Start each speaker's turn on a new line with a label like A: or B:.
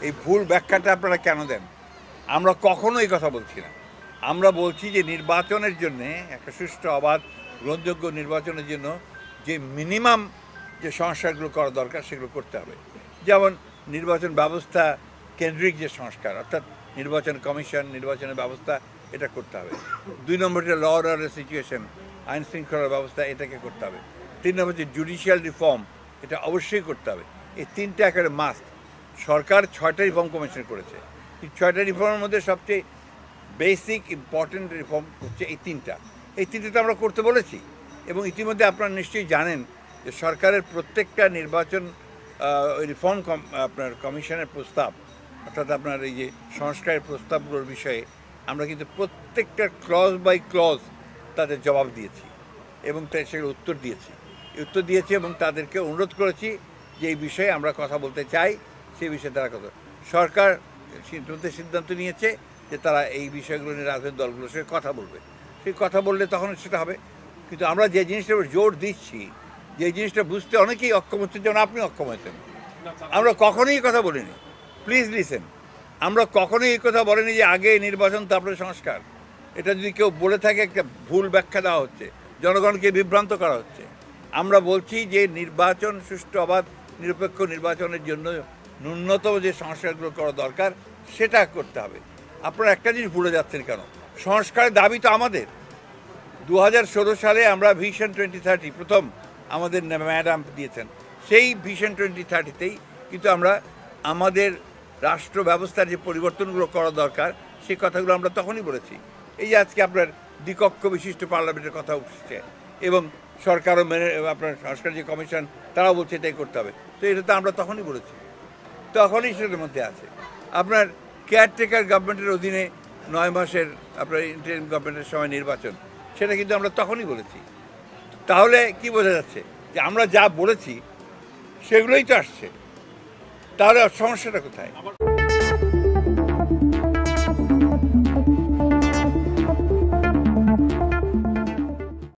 A: এই ভুল ব্যাখ্যাটা আপনারা কেন দেন? আমরা কখনো এই কথা বলছি না। আমরা বলছি যে নির্বাচনের জন্যে একটা সুষ্ঠু অবাধ গ্রহণযোগ্য নির্বাচনের জন্য যে মিনিমাম যে সংস্কারগুলো করা দরকার সেগুলো করতে হবে। যেমন নির্বাচন ব্যবস্থা কেন্দ্রিক যে সংস্কার, অর্থাৎ নির্বাচন কমিশন, নির্বাচনের ব্যবস্থা, এটা করতে হবে। 2 নম্বরটা ল অর্ডারের সিচুয়েশন, আইন শৃঙ্খলার ব্যবস্থা, এটাকে করতে হবে। 3 নম্বর যে জুডিশিয়াল রিফর্ম, এটা অবশ্যই করতে হবে। এই 3টা একেবারে মাস্ট। সরকার 6টা রিফর্ম কমিশন করেছে। এই 6টা রিফর্মের মধ্যে সবচেয়ে বেসিক ইম্পর্টেন্ট রিফর্ম হচ্ছে এই 3টা। এই 3টা তো আমরা করতে বলেছি, এবং ইতিমধ্যে আপনারা নিশ্চয়ই জানেন যে সরকারের প্রত্যেকটা নির্বাচন রিফর্ম আপনার কমিশনের প্রস্তাব, অর্থাৎ আপনার এই যে সংস্কারের প্রস্তাবগুলোর বিষয়ে আমরা কিন্তু প্রত্যেকটা ক্লজ বাই ক্লজ তাদের জবাব দিয়েছি এবং সেগুলো উত্তর দিয়েছি এবং তাদেরকে অনুরোধ করেছি যে এই বিষয়ে আমরা কথা বলতে চাই, সেই বিষয়ে তারা কথা। সরকার সিদ্ধান্ত নিয়েছে যে তারা এই বিষয়গুলো নিয়ে রাজনৈতিক দলগুলোর সঙ্গে কথা বলবে। সেই কথা বললে তখন সেটা হবে। কিন্তু আমরা যে জিনিসটার উপর জোর দিচ্ছি, যে জিনিসটা বুঝতে অনেকেই অক্ষম হচ্ছে, যেমন আপনি অক্ষম হয়েছেন, আমরা কখনোই কথা বলিনি। প্লিজ লিসেন, আমরা কখনোই এই কথা বলিনি যে আগে নির্বাচন তারপরে সংস্কার। এটা যদি কেউ বলে থাকে, একটা ভুল ব্যাখ্যা দেওয়া হচ্ছে, জনগণকে বিভ্রান্ত করা হচ্ছে। আমরা বলছি যে নির্বাচন সুষ্ঠু অবাধ নিরপেক্ষ নির্বাচনের জন্য ন্যূনতম যে সংস্কারগুলো করা দরকার সেটা করতে হবে। আপনারা একটা জিনিস ভুলে যাচ্ছেন কেন? সংস্কারের দাবি তো আমাদের। 2016 সালে আমরা ভিশন 2030 প্রথম আমাদের ম্যাডাম দিয়েছেন, সেই ভিশন 2030তেই কিন্তু আমরা আমাদের রাষ্ট্র ব্যবস্থার যে পরিবর্তনগুলো করা দরকার সেই কথাগুলো আমরা তখনই বলেছি। এই যে আজকে আপনার দ্বিকক্ষ বিশিষ্ট পার্লামেন্টের কথা উঠছে, এবং সরকারও মেনে, আপনার সংস্কার যে কমিশন তারাও বলছে এটাই করতে হবে। তো এটা তো আমরা তখনই বলেছি, তখনই সেটার মধ্যে আছে। আপনার কেয়ারটেকার গভর্নমেন্টের অধীনে 9 মাসের আপনার ইন্টারিম গভর্নমেন্টের সময় নির্বাচন, সেটা কিন্তু আমরা তখনই বলেছি। তাহলে কি বোঝা যাচ্ছে যে আমরা যা বলেছি সেগুলোই তো আসছে, তাহলে সমস্যাটা কোথায়?